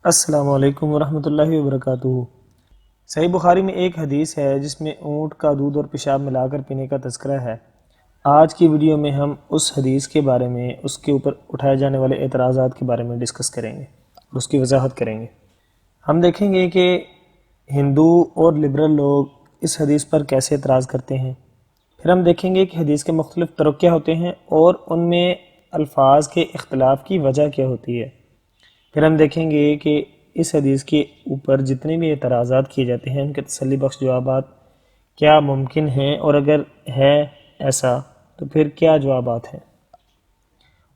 السلام علیکم ورحمۃ اللہ وبرکاتہ۔ صحیح بخاری میں ایک حدیث ہے جس میں اونٹ کا دودھ اور پیشاب ملا کر پینے کا تذکرہ ہے۔ آج کی ویڈیو میں ہم اس حدیث کے بارے میں، اس کے اوپر اٹھائے جانے والے اعتراضات کے بارے میں ڈسکس کریں گے اور اس کی وضاحت کریں گے۔ ہم دیکھیں گے کہ ہندو اور لبرل لوگ اس حدیث پر کیسے اعتراض کرتے ہیں۔ پھر ہم دیکھیں گے کہ حدیث کے مختلف طرق کیا ہوتے ہیں اور ان میں الفاظ کے اختلاف کی وجہ کیا ہوتی ہے۔ پھر ہم دیکھیں گے کہ اس حدیث کے اوپر جتنے بھی اعتراضات کیے جاتے ہیں ان کے تسلی بخش جوابات کیا ممکن ہیں، اور اگر ہے ایسا تو پھر کیا جوابات ہیں۔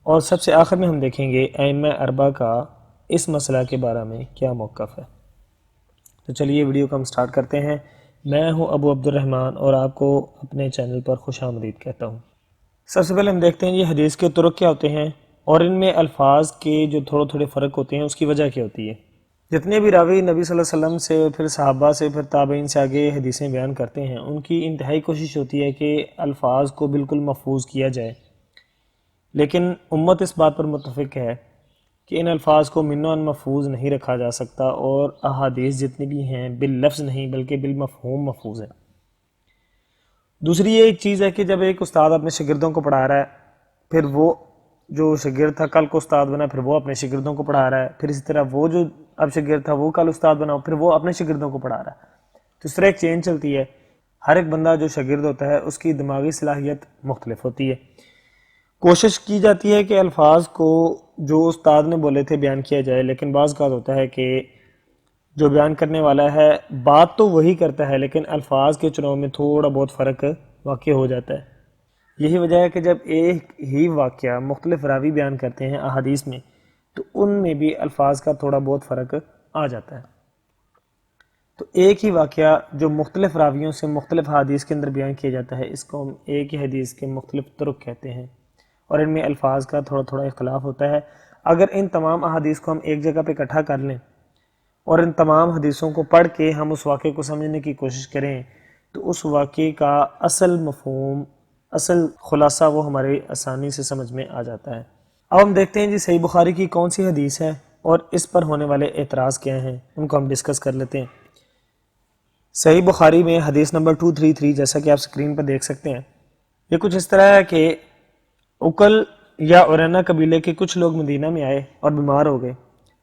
اور سب سے آخر میں ہم دیکھیں گے ائمہ اربعہ کا اس مسئلہ کے بارے میں کیا موقف ہے۔ تو چلیے ویڈیو کو ہم سٹارٹ کرتے ہیں۔ میں ہوں ابو عبد الرحمن اور آپ کو اپنے چینل پر خوش آمدید کہتا ہوں۔ سب سے پہلے ہم دیکھتے ہیں یہ حدیث کے طرق کیا ہوتے ہیں اور ان میں الفاظ کے جو تھوڑے فرق ہوتے ہیں اس کی وجہ کیا ہوتی ہے۔ جتنے بھی راوی نبی صلی اللہ علیہ وسلم سے، پھر صحابہ سے، پھر تابعین سے آگے حدیثیں بیان کرتے ہیں، ان کی انتہائی کوشش ہوتی ہے کہ الفاظ کو بالکل محفوظ کیا جائے، لیکن امت اس بات پر متفق ہے کہ ان الفاظ کو منعن محفوظ نہیں رکھا جا سکتا، اور احادیث جتنی بھی ہیں باللفظ نہیں بلکہ بالمفہوم محفوظ ہیں۔ دوسری یہ ایک چیز ہے کہ جب ایک استاد اپنے شاگردوں کو پڑھا رہا ہے، پھر وہ جو شاگرد تھا کل کو استاد بنا، پھر وہ اپنے شاگردوں کو پڑھا رہا ہے، پھر اسی طرح وہ جو اب شاگرد تھا وہ کل استاد بنا، پھر وہ اپنے شاگردوں کو پڑھا رہا ہے۔ تو اس طرح ایک چین چلتی ہے۔ ہر ایک بندہ جو شاگرد ہوتا ہے اس کی دماغی صلاحیت مختلف ہوتی ہے۔ کوشش کی جاتی ہے کہ الفاظ کو جو استاد نے بولے تھے بیان کیا جائے، لیکن بعض اوقات ہوتا ہے کہ جو بیان کرنے والا ہے بات تو وہی کرتا ہے لیکن الفاظ کے چناؤ میں تھوڑا بہت فرق واقع ہو جاتا ہے۔ یہی وجہ ہے کہ جب ایک ہی واقعہ مختلف راوی بیان کرتے ہیں احادیث میں تو ان میں بھی الفاظ کا تھوڑا بہت فرق آ جاتا ہے۔ تو ایک ہی واقعہ جو مختلف راویوں سے مختلف حدیث کے اندر بیان کیا جاتا ہے اس کو ہم ایک ہی حدیث کے مختلف طرق کہتے ہیں، اور ان میں الفاظ کا تھوڑا اختلاف ہوتا ہے۔ اگر ان تمام احادیث کو ہم ایک جگہ پہ اکٹھا کر لیں اور ان تمام حدیثوں کو پڑھ کے ہم اس واقعے کو سمجھنے کی کوشش کریں تو اس واقعے کا اصل مفہوم، اصل خلاصہ وہ ہمارے آسانی سے سمجھ میں آ جاتا ہے۔ اب ہم دیکھتے ہیں جی صحیح بخاری کی کون سی حدیث ہے اور اس پر ہونے والے اعتراض کیا ہیں، ان کو ہم ڈسکس کر لیتے ہیں۔ صحیح بخاری میں حدیث نمبر 233 جیسا کہ آپ سکرین پر دیکھ سکتے ہیں، یہ کچھ اس طرح ہے کہ اکل یا اورینا قبیلے کے کچھ لوگ مدینہ میں آئے اور بیمار ہو گئے۔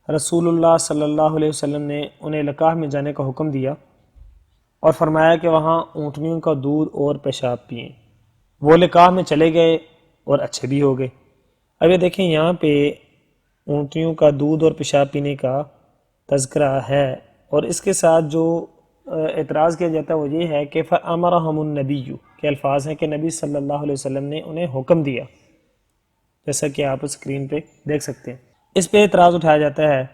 رسول اللہ صلی اللہ علیہ وسلم نے انہیں لقاح میں جانے کا حکم دیا اور فرمایا کہ وہاں اونٹنیوں کا دودھ اور پیشاب پئیں۔ وہ لقاح میں چلے گئے اور اچھے بھی ہو گئے۔ اب یہ دیکھیں یہاں پہ اونٹنیوں کا دودھ اور پیشاب پینے کا تذکرہ ہے، اور اس کے ساتھ جو اعتراض کیا جاتا ہے وہ یہ ہے کہ فَأَمَرَهُمُ النَّبِيُّ کے الفاظ ہیں کہ نبی صلی اللہ علیہ وسلم نے انہیں حکم دیا، جیسا کہ آپ اسکرین پہ دیکھ سکتے ہیں۔ اس پہ اعتراض اٹھایا جاتا ہے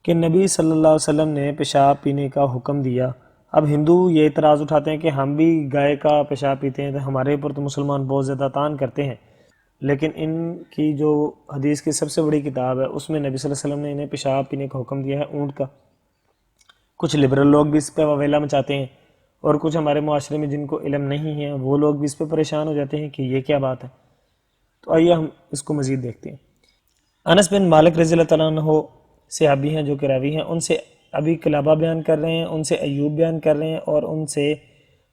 کہ نبی صلی اللہ علیہ وسلم نے پیشاب پینے کا حکم دیا۔ اب ہندو یہ اعتراض اٹھاتے ہیں کہ ہم بھی گائے کا پیشاب پیتے ہیں، تو ہمارے اوپر تو مسلمان بہت زیادہ تان کرتے ہیں، لیکن ان کی جو حدیث کی سب سے بڑی کتاب ہے اس میں نبی صلی اللہ علیہ وسلم نے انہیں پیشاب پینے کا حکم دیا ہے اونٹ کا۔ کچھ لبرل لوگ بھی اس پہ واویلا مچاتے ہیں، اور کچھ ہمارے معاشرے میں جن کو علم نہیں ہے وہ لوگ بھی اس پہ پریشان ہو جاتے ہیں کہ یہ کیا بات ہے۔ تو آئیے ہم اس کو مزید دیکھتے ہیں۔ انس بن مالک رضی اللہ تعالیٰ عنہ صحابی ہیں جو کہ راوی ہیں، ان سے ابی قلابہ بیان کر رہے ہیں، ان سے ایوب بیان کر رہے ہیں، اور ان سے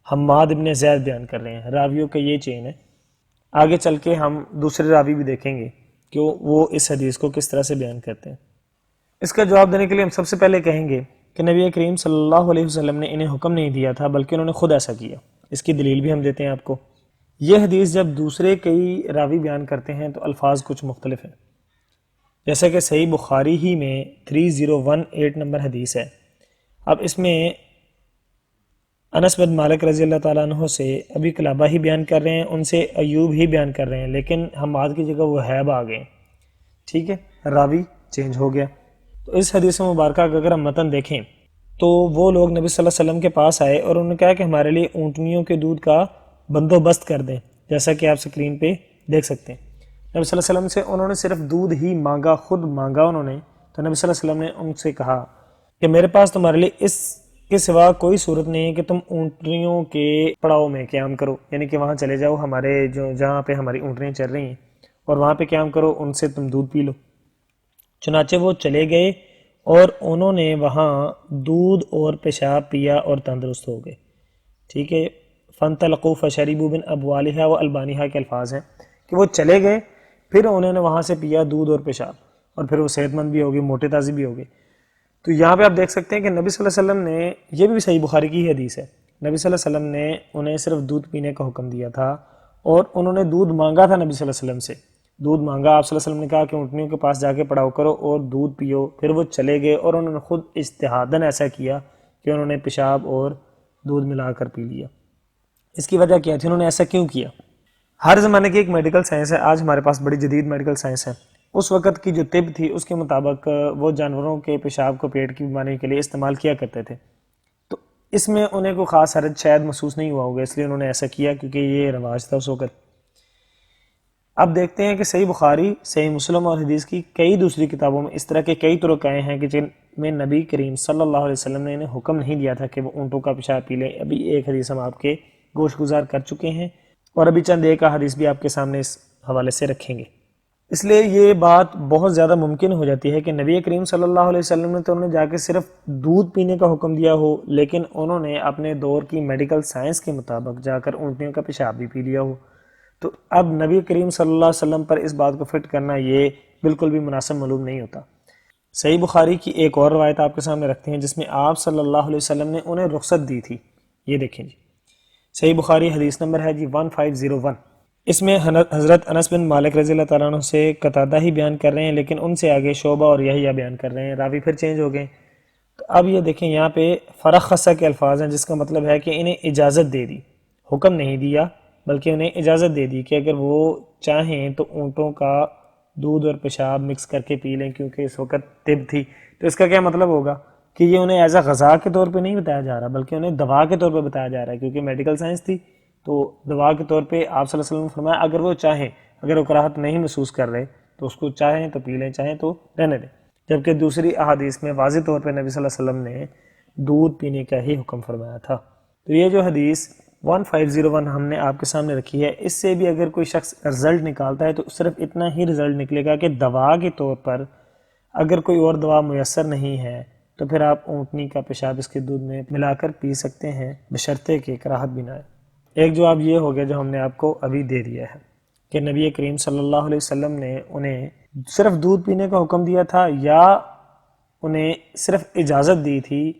حماد ابن زید بیان کر رہے ہیں۔ راویوں کا یہ چین ہے۔ آگے چل کے ہم دوسرے راوی بھی دیکھیں گے کہ وہ اس حدیث کو کس طرح سے بیان کرتے ہیں۔ اس کا جواب دینے کے لیے ہم سب سے پہلے کہیں گے کہ نبی کریم صلی اللہ علیہ وسلم نے انہیں حکم نہیں دیا تھا بلکہ انہوں نے خود ایسا کیا۔ اس کی دلیل بھی ہم دیتے ہیں آپ کو۔ یہ حدیث جب دوسرے کئی راوی بیان کرتے ہیں تو الفاظ کچھ مختلف ہیں، جیسا کہ صحیح بخاری ہی میں 3018 نمبر حدیث ہے۔ اب اس میں انس بن مالک رضی اللہ تعالیٰ عنہ سے ابی قلابہ ہی بیان کر رہے ہیں، ان سے ایوب ہی بیان کر رہے ہیں، لیکن حماد کی جگہ وہ حیب آ گئے، ٹھیک ہے، راوی چینج ہو گیا۔ تو اس حدیث مبارکہ کا اگر ہم متن دیکھیں تو وہ لوگ نبی صلی اللہ علیہ وسلم کے پاس آئے اور انہوں نے کہا کہ ہمارے لیے اونٹنیوں کے دودھ کا بندوبست کر دیں، جیسا کہ آپ سکرین پہ دیکھ سکتے ہیں۔ نبی صلی اللہ علیہ وسلم سے انہوں نے صرف دودھ ہی مانگا، خود مانگا انہوں نے، تو نبی صلی اللہ علیہ وسلم نے ان سے کہا کہ میرے پاس تمہارے لیے اس کے سوا کوئی صورت نہیں ہے کہ تم اونٹنیوں کے پڑاؤ میں قیام کرو، یعنی کہ وہاں چلے جاؤ ہمارے جہاں پہ ہماری اونٹنیاں چل رہی ہیں اور وہاں پہ قیام کرو، ان سے تم دودھ پی لو۔ چنانچہ وہ چلے گئے اور انہوں نے وہاں دودھ اور پیشاب پیا اور تندرست ہو گئے. ٹھیک ہے. فَانْطَلَقُوا فَشَرِبُوا مِنْ أَبْوَالِهَا وَأَلْبَانِهَا کے الفاظ ہیں کہ وہ چلے گئے، پھر انہوں نے وہاں سے پیا دودھ اور پیشاب، اور پھر وہ صحت مند بھی ہوگی، موٹے تازی بھی ہوگی. تو یہاں پہ آپ دیکھ سکتے ہیں کہ نبی صلی اللہ علیہ وسلم نے، یہ بھی صحیح بخاری کی حدیث ہے، نبی صلی اللہ علیہ وسلم نے انہیں صرف دودھ پینے کا حکم دیا تھا، اور انہوں نے دودھ مانگا تھا نبی صلی اللہ علیہ وسلم سے. دودھ مانگا، آپ صلی اللہ علیہ وسلم نے کہا کہ اونٹنیوں کے پاس جا کے پڑاؤ کرو اور دودھ پیو. پھر وہ چلے گئے اور انہوں نے خود اجتہاداً ایسا کیا کہ انہوں نے پیشاب اور دودھ ملا کر پی لیا. اس کی وجہ کیا تھی؟ انہوں نے ایسا کیوں کیا؟ ہر زمانے کی ایک میڈیکل سائنس ہے. آج ہمارے پاس بڑی جدید میڈیکل سائنس ہے. اس وقت کی جو طب تھی اس کے مطابق وہ جانوروں کے پیشاب کو پیٹ کی بیماری کے لیے استعمال کیا کرتے تھے. تو اس میں انہیں کوئی خاص حرج شاید محسوس نہیں ہوا ہوگا، اس لیے انہوں نے ایسا کیا کیونکہ یہ رواج تھا اس وقت. اب دیکھتے ہیں کہ صحیح بخاری، صحیح مسلم اور حدیث کی کئی دوسری کتابوں میں اس طرح کے کئی طرق آئے ہیں کہ جن میں نبی کریم صلی اللہ علیہ وسلم نے انہیں حکم نہیں دیا تھا کہ وہ اونٹوں کا پیشاب پی لیں. ابھی ایک حدیث ہم آپ کے گوش گزار کر چکے ہیں، اور ابھی چند ایک حدیث بھی آپ کے سامنے اس حوالے سے رکھیں گے. اس لیے یہ بات بہت زیادہ ممکن ہو جاتی ہے کہ نبی کریم صلی اللہ علیہ وسلم نے تو انہیں جا کے صرف دودھ پینے کا حکم دیا ہو، لیکن انہوں نے اپنے دور کی میڈیکل سائنس کے مطابق جا کر اونٹنیوں کا پیشاب بھی پی لیا ہو. تو اب نبی کریم صلی اللہ علیہ وسلم پر اس بات کو فٹ کرنا یہ بالکل بھی مناسب معلوم نہیں ہوتا. صحیح بخاری کی ایک اور روایت آپ کے سامنے رکھتے ہیں جس میں آپ صلی اللہ علیہ وسلم نے انہیں رخصت دی تھی. یہ دیکھیں جی، صحیح بخاری حدیث نمبر ہے جی 1501. اس میں حضرت انس بن مالک رضی اللہ تعالیٰ عنہ سے قتادہ ہی بیان کر رہے ہیں، لیکن ان سے آگے شعبہ اور یحییٰ بیان کر رہے ہیں، راوی پھر چینج ہو گئے. تو اب یہ دیکھیں یہاں پہ فرخصہ کے الفاظ ہیں، جس کا مطلب ہے کہ انہیں اجازت دے دی، حکم نہیں دیا بلکہ انہیں اجازت دے دی کہ اگر وہ چاہیں تو اونٹوں کا دودھ اور پیشاب مکس کر کے پی لیں، کیونکہ اس وقت طب تھی. تو اس کا کیا مطلب ہوگا کہ یہ انہیں ایز اے غذا کے طور پہ نہیں بتایا جا رہا بلکہ انہیں دوا کے طور پہ بتایا جا رہا ہے، کیونکہ میڈیکل سائنس تھی. تو دوا کے طور پہ آپ صلی اللہ علیہ وسلم نے فرمایا اگر وہ چاہیں، اگر وہ کراہت نہیں محسوس کر رہے تو اس کو چاہیں تو پی لیں، چاہیں تو رہنے دیں. جبکہ دوسری احادیث میں واضح طور پہ نبی صلی اللہ علیہ وسلم نے دودھ پینے کا ہی حکم فرمایا تھا. تو یہ جو حدیث 1501 ہم نے آپ کے سامنے رکھی ہے، اس سے بھی اگر کوئی شخص رزلٹ نکالتا ہے تو صرف اتنا ہی رزلٹ نکلے گا کہ دوا کے طور پر اگر کوئی اور دوا میسر نہیں ہے تو پھر آپ اونٹنی کا پیشاب اس کے دودھ میں ملا کر پی سکتے ہیں، بشرطے کہ کراہت بھی نہ آئے. ایک جواب یہ ہو گیا جو ہم نے آپ کو ابھی دے دیا ہے کہ نبی کریم صلی اللہ علیہ وسلم نے انہیں صرف دودھ پینے کا حکم دیا تھا یا انہیں صرف اجازت دی تھی.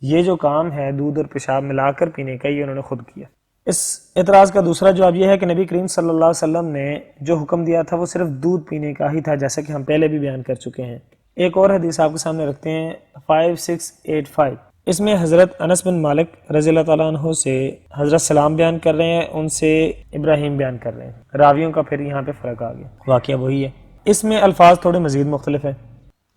یہ جو کام ہے دودھ اور پیشاب ملا کر پینے کا، یہ انہوں نے خود کیا. اس اعتراض کا دوسرا جواب یہ ہے کہ نبی کریم صلی اللہ علیہ وسلم نے جو حکم دیا تھا وہ صرف دودھ پینے کا ہی تھا، جیسا کہ ہم پہلے بھی بیان کر چکے ہیں. ایک اور حدیث آپ کے سامنے رکھتے ہیں 5685. اس میں حضرت انس بن مالک رضی اللہ تعالیٰ عنہ سے حضرت سلام بیان کر رہے ہیں، ان سے ابراہیم بیان کر رہے ہیں. راویوں کا پھر یہاں پہ فرق آ گیا، واقعہ وہی ہے. اس میں الفاظ تھوڑے مزید مختلف ہیں.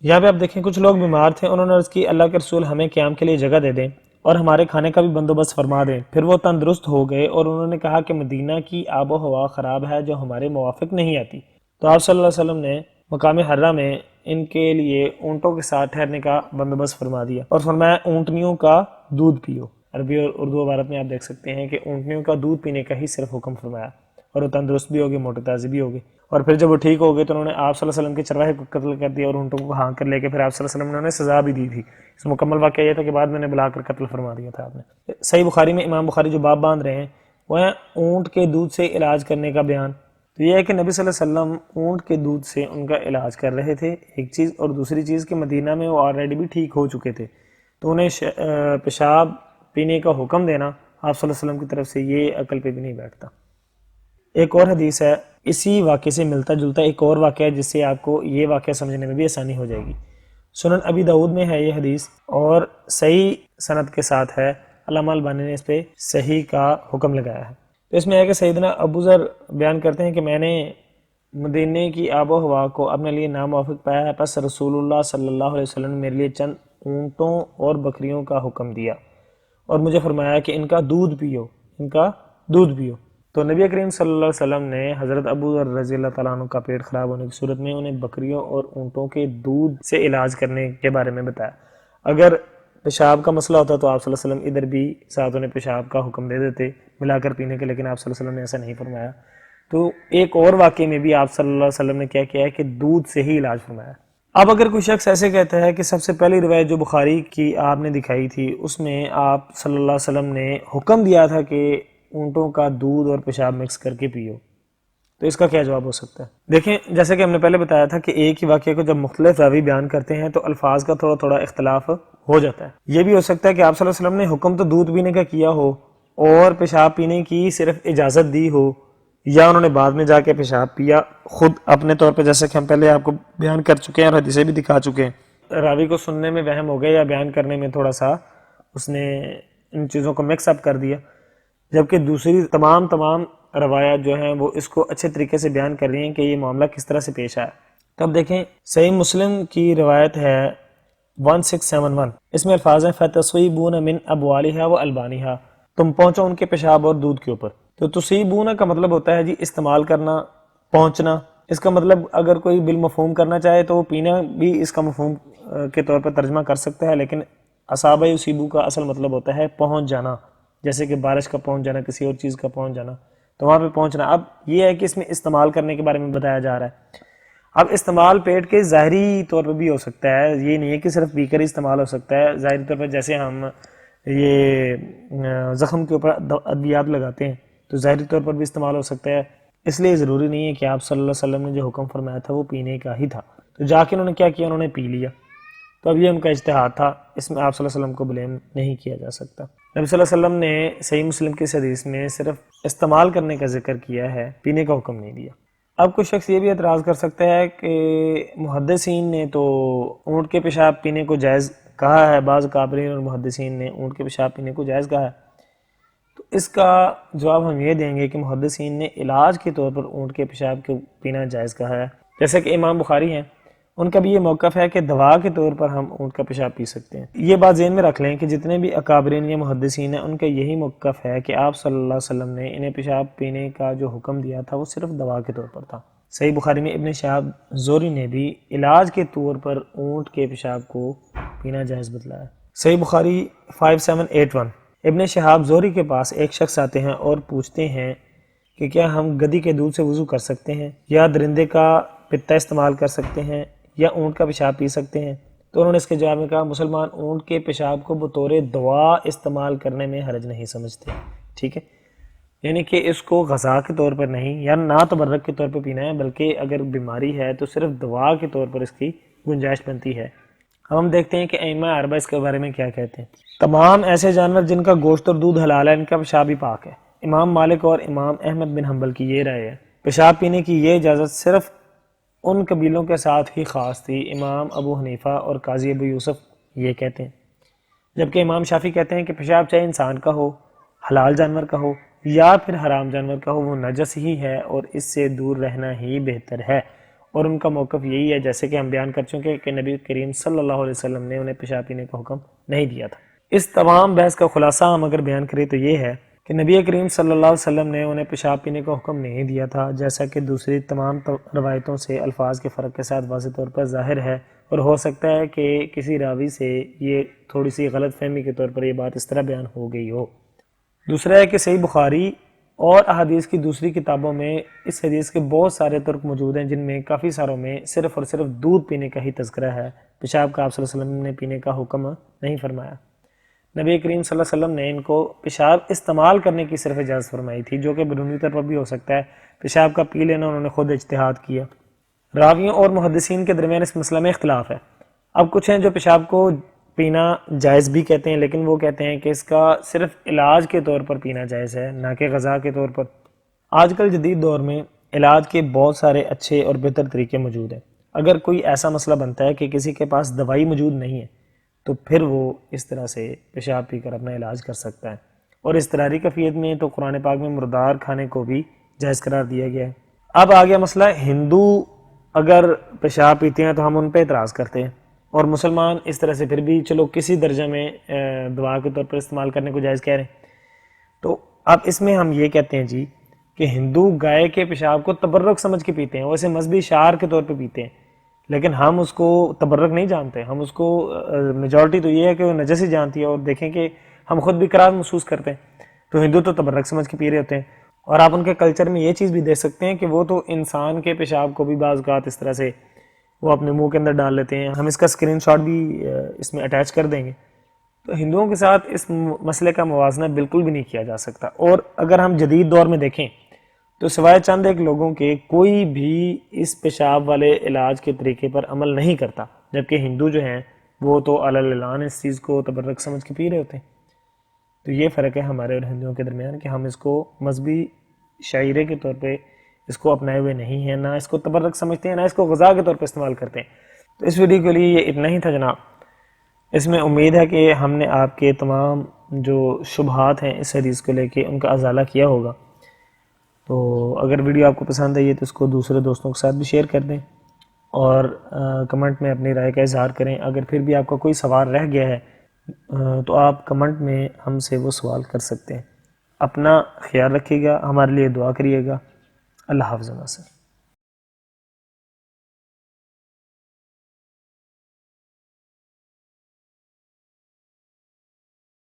یہاں پہ آپ دیکھیں کچھ لوگ بیمار تھے، انہوں نے عرض کی اللہ کے رسول ہمیں قیام کے لیے جگہ دے دیں اور ہمارے کھانے کا بھی بندوبست فرما دیں. پھر وہ تندرست ہو گئے اور انہوں نے کہا کہ مدینہ کی آب و ہوا خراب ہے جو ہمارے موافق نہیں آتی. تو آپ صلی اللہ علیہ وسلم نے مقام حرہ میں ان کے لیے اونٹوں کے ساتھ ٹھہرنے کا بندوبست فرما دیا اور فرمایا اونٹنیوں کا دودھ پیو. عربی اور اردو عبارت میں آپ دیکھ سکتے ہیں کہ اونٹنیوں کا دودھ پینے کا ہی صرف حکم فرمایا، اور وہ تندرست بھی ہوگی، موٹے تازی بھی ہوگی. اور پھر جب وہ ٹھیک ہو گئے تو انہوں نے آپ صلی اللہ علیہ وسلم کے چرواہے کو قتل کر دیا اور اونٹوں کو ہانک کر لے کے پھر آپ صلی اللہ علیہ وسلم نے انہیں سزا بھی دی تھی. اس مکمل واقعہ یہ تھا کہ بعد میں نے بلا کر قتل فرما دیا تھا آپ نے. صحیح بخاری میں امام بخاری جو باب باندھ رہے ہیں وہ ہے اونٹ کے دودھ سے علاج کرنے کا بیان. تو یہ ہے کہ نبی صلی اللہ علیہ وسلم اونٹ کے دودھ سے ان کا علاج کر رہے تھے، ایک چیز. اور دوسری چیز کہ مدینہ میں وہ آلریڈی بھی ٹھیک ہو چکے تھے، تو انہیں پیشاب پینے کا حکم دینا آپ صلی اللہ علیہ وسلم کی طرف سے یہ عقل پہ بھی نہیں بیٹھتا. ایک اور حدیث ہے اسی واقعے سے ملتا جلتا، ایک اور واقعہ ہے جس سے آپ کو یہ واقعہ سمجھنے میں بھی آسانی ہو جائے گی. سنن ابی داؤد میں ہے یہ حدیث اور صحیح سند کے ساتھ ہے. علامہ البانی نے اس پہ صحیح کا حکم لگایا ہے. تو اس میں ہے کہ سیدنا ابو ذر بیان کرتے ہیں کہ میں نے مدینے کی آب و ہوا کو اپنے لیے ناموافق پایا ہے، پس رسول اللہ صلی اللہ علیہ وسلم نے میرے لیے چند اونٹوں اور بکریوں کا حکم دیا اور مجھے فرمایا کہ ان کا دودھ پیو، ان کا دودھ پیو. تو نبی کریم صلی اللہ علیہ وسلم نے حضرت ابو ذر رضی اللہ تعالیٰ عنہ کا پیٹ خراب ہونے کی صورت میں انہیں بکریوں اور اونٹوں کے دودھ سے علاج کرنے کے بارے میں بتایا. اگر پیشاب کا مسئلہ ہوتا تو آپ صلی اللہ علیہ وسلم ادھر بھی ساتھ انہیں پیشاب کا حکم دے دیتے ملا کر پینے کے، لیکن آپ صلی اللہ علیہ وسلم نے ایسا نہیں فرمایا. تو ایک اور واقعے میں بھی آپ صلی اللہ علیہ وسلم نے کیا کیا ہے کہ دودھ سے ہی علاج فرمایا. اب اگر کوئی شخص ایسے کہتا ہے کہ سب سے پہلی روایت جو بخاری کی آپ نے دکھائی تھی اس میں آپ صلی اللہ علیہ وسلم نے حکم دیا تھا کہ اونٹوں کا دودھ اور پیشاب مکس کر کے پیو، تو اس کا کیا جواب ہو سکتا ہے؟ دیکھیں، جیسے کہ ہم نے پہلے بتایا تھا کہ ایک ہی واقعے کو جب مختلف راوی بیان کرتے ہیں تو الفاظ کا تھوڑا تھوڑا اختلاف ہو جاتا ہے۔ یہ بھی ہو سکتا ہے کہ آپ صلی اللہ علیہ وسلم نے حکم تو دودھ پینے کا کیا ہو اور پیشاب پینے کی صرف اجازت دی ہو، یا انہوں نے بعد میں جا کے پیشاب پیا خود اپنے طور پہ، جیسے کہ ہم پہلے آپ کو بیان کر چکے ہیں اور حدیثیں بھی دکھا چکے ہیں۔ راوی کو سننے میں وہم ہو گیا یا بیان کرنے میں تھوڑا سا اس نے ان چیزوں کو مکس اپ کر دیا، جبکہ دوسری تمام روایات جو ہیں وہ اس کو اچھے طریقے سے بیان کر رہی ہیں کہ یہ معاملہ کس طرح سے پیش آیا۔ تب دیکھیں، صحیح مسلم کی روایت ہے 1671، اس میں الفاظ ہیں فَتَصِيبُونَ مِنْ أَبْوَالِهَا وَأَلْبَانِهَا، تم پہنچو ان کے پیشاب اور دودھ کے اوپر۔ تو تصیبون کا مطلب ہوتا ہے جی استعمال کرنا، پہنچنا۔ اس کا مطلب اگر کوئی بالمفہوم کرنا چاہے تو وہ پینا بھی اس کا مفہوم کے طور پر ترجمہ کر سکتا ہے، لیکن اصابہ یصیبو کا اصل مطلب ہوتا ہے پہنچ جانا، جیسے کہ بارش کا پہنچ جانا، کسی اور چیز کا پہنچ جانا، تو وہاں پہ پہنچنا۔ اب یہ ہے کہ اس میں استعمال کرنے کے بارے میں بتایا جا رہا ہے۔ اب استعمال پیٹ کے ظاہری طور پر بھی ہو سکتا ہے، یہ نہیں ہے کہ صرف پی کر ہی استعمال ہو سکتا ہے۔ ظاہری طور پر جیسے ہم یہ زخم کے اوپر ادویات لگاتے ہیں تو ظاہری طور پر بھی استعمال ہو سکتا ہے، اس لیے ضروری نہیں ہے کہ آپ صلی اللہ علیہ وسلم نے جو حکم فرمایا تھا وہ پینے کا ہی تھا۔ تو جا کے انہوں نے کیا کیا، انہوں نے پی لیا، تو اب یہ ان کا اجتہاد تھا، اس میں آپ صلی اللہ علیہ وسلم کو بلیم نہیں کیا جا سکتا۔ نبی صلی اللہ علیہ وسلم نے صحیح مسلم کی اس حدیث میں صرف استعمال کرنے کا ذکر کیا ہے، پینے کا حکم نہیں دیا۔ اب کچھ شخص یہ بھی اعتراض کر سکتا ہے کہ محدثین نے تو اونٹ کے پیشاب پینے کو جائز کہا ہے، بعض کابرین اور محدثین نے اونٹ کے پیشاب پینے کو جائز کہا ہے۔ تو اس کا جواب ہم یہ دیں گے کہ محدثین نے علاج کے طور پر اونٹ کے پیشاب کو پینا جائز کہا ہے، جیسے کہ امام بخاری ہیں، ان کا بھی یہ موقف ہے کہ دوا کے طور پر ہم اونٹ کا پیشاب پی سکتے ہیں۔ یہ بات ذہن میں رکھ لیں کہ جتنے بھی اکابرین یا محدثین ہیں ان کا یہی موقف ہے کہ آپ صلی اللہ علیہ وسلم نے انہیں پیشاب پینے کا جو حکم دیا تھا وہ صرف دوا کے طور پر تھا۔ صحیح بخاری میں ابن شہاب زہری نے بھی علاج کے طور پر اونٹ کے پیشاب کو پینا جائز بتلایا۔ صحیح بخاری 5781، ابن شہاب زہری کے پاس ایک شخص آتے ہیں اور پوچھتے ہیں کہ کیا ہم گدی کے دودھ سے وضو کر سکتے ہیں، یا درندے کا پتا استعمال کر سکتے ہیں، یا اونٹ کا پیشاب پی سکتے ہیں؟ تو انہوں نے اس کے جواب میں کہا مسلمان اونٹ کے پیشاب کو بطور دوا استعمال کرنے میں حرج نہیں سمجھتے، ٹھیک ہے، یعنی کہ اس کو غذا کے طور پر نہیں یا نہ تبرک کے طور پر پینا ہے، بلکہ اگر بیماری ہے تو صرف دوا کے طور پر اس کی گنجائش بنتی ہے۔ ہم دیکھتے ہیں کہ ائمہ اربعہ اس کے بارے میں کیا کہتے ہیں۔ تمام ایسے جانور جن کا گوشت اور دودھ حلال ہے ان کا پیشاب بھی پاک ہے۔ امام مالک اور امام احمد بن حنبل کی یہ رائے ہے۔ پیشاب پینے کی یہ اجازت صرف ان قبیلوں کے ساتھ ہی خاص تھی۔ امام ابو حنیفہ اور قاضی ابو یوسف یہ کہتے ہیں، جبکہ امام شافعی کہتے ہیں کہ پیشاب چاہے انسان کا ہو، حلال جانور کا ہو یا پھر حرام جانور کا ہو، وہ نجس ہی ہے اور اس سے دور رہنا ہی بہتر ہے، اور ان کا موقف یہی ہے جیسے کہ ہم بیان کر چکے کہ نبی کریم صلی اللہ علیہ وسلم نے انہیں پیشاب پینے کا حکم نہیں دیا تھا۔ اس تمام بحث کا خلاصہ ہم اگر بیان کریں تو یہ ہے کہ نبی کریم صلی اللہ علیہ وسلم نے انہیں پیشاب پینے کا حکم نہیں دیا تھا، جیسا کہ دوسری تمام روایتوں سے الفاظ کے فرق کے ساتھ واضح طور پر ظاہر ہے، اور ہو سکتا ہے کہ کسی راوی سے یہ تھوڑی سی غلط فہمی کے طور پر یہ بات اس طرح بیان ہو گئی ہو۔ دوسرا ہے کہ صحیح بخاری اور احادیث کی دوسری کتابوں میں اس حدیث کے بہت سارے ترک موجود ہیں، جن میں کافی ساروں میں صرف اور صرف دودھ پینے کا ہی تذکرہ ہے، پیشاب کا آپ صلی اللہ علیہ وسلم نے پینے کا حکم نہیں فرمایا۔ نبی کریم صلی اللہ علیہ وسلم نے ان کو پیشاب استعمال کرنے کی صرف اجازت فرمائی تھی، جو کہ بیرونی طور پر بھی ہو سکتا ہے، پیشاب کا پی لینا انہوں نے خود اجتہاد کیا۔ راویوں اور محدثین کے درمیان اس مسئلہ میں اختلاف ہے۔ اب کچھ ہیں جو پیشاب کو پینا جائز بھی کہتے ہیں، لیکن وہ کہتے ہیں کہ اس کا صرف علاج کے طور پر پینا جائز ہے، نہ کہ غذا کے طور پر۔ آج کل جدید دور میں علاج کے بہت سارے اچھے اور بہتر طریقے موجود ہیں۔ اگر کوئی ایسا مسئلہ بنتا ہے کہ کسی کے پاس دوائی موجود نہیں ہے تو پھر وہ اس طرح سے پیشاب پی کر اپنا علاج کر سکتا ہے، اور اضطراری کیفیت میں تو قرآن پاک میں مردار کھانے کو بھی جائز قرار دیا گیا ہے۔ اب آ گیا مسئلہ، ہندو اگر پیشاب پیتے ہیں تو ہم ان پہ اعتراض کرتے ہیں، اور مسلمان اس طرح سے پھر بھی چلو کسی درجہ میں دوا کے طور پر استعمال کرنے کو جائز کہہ رہے ہیں۔ تو اب اس میں ہم یہ کہتے ہیں جی کہ ہندو گائے کے پیشاب کو تبرک سمجھ کے پیتے ہیں، وہ اسے مذہبی شعار کے طور پہ پیتے ہیں، لیکن ہم اس کو تبرک نہیں جانتے، ہم اس کو میجورٹی تو یہ ہے کہ وہ نجس ہی جانتی ہے، اور دیکھیں کہ ہم خود بھی قرار محسوس کرتے ہیں، تو ہندو تو تبرک سمجھ کے پی رہے ہوتے ہیں۔ اور آپ ان کے کلچر میں یہ چیز بھی دیکھ سکتے ہیں کہ وہ تو انسان کے پیشاب کو بھی بعض اوقات اس طرح سے وہ اپنے منہ کے اندر ڈال لیتے ہیں. ہم اس کا اسکرین شاٹ بھی اس میں اٹیچ کر دیں گے. تو ہندوؤں کے ساتھ اس مسئلے کا موازنہ بالکل بھی نہیں کیا جا سکتا. اور اگر ہم جدید دور میں دیکھیں تو سوائے چند ایک لوگوں کے کوئی بھی اس پیشاب والے علاج کے طریقے پر عمل نہیں کرتا، جبکہ ہندو جو ہیں وہ تو علی اعلان اس چیز کو تبرک سمجھ کے پی رہے ہوتے ہیں. تو یہ فرق ہے ہمارے اور ہندوؤں کے درمیان کہ ہم اس کو مذہبی شاعرے کے طور پہ اس کو اپنائے ہوئے نہیں ہیں، نہ اس کو تبرک سمجھتے ہیں، نہ اس کو غذا کے طور پہ استعمال کرتے ہیں. تو اس ویڈیو کے لیے یہ اتنا ہی تھا جناب. اس میں امید ہے کہ ہم نے آپ کے تمام جو شبہات ہیں اس حدیث کو لے کے ان کا ازالہ کیا ہوگا. تو اگر ویڈیو آپ کو پسند آئی ہے تو اس کو دوسرے دوستوں کے ساتھ بھی شیئر کر دیں اور کمنٹ میں اپنی رائے کا اظہار کریں. اگر پھر بھی آپ کا کوئی سوال رہ گیا ہے تو آپ کمنٹ میں ہم سے وہ سوال کر سکتے ہیں. اپنا خیال رکھیے گا، ہمارے لیے دعا کریے گا. اللہ حافظ.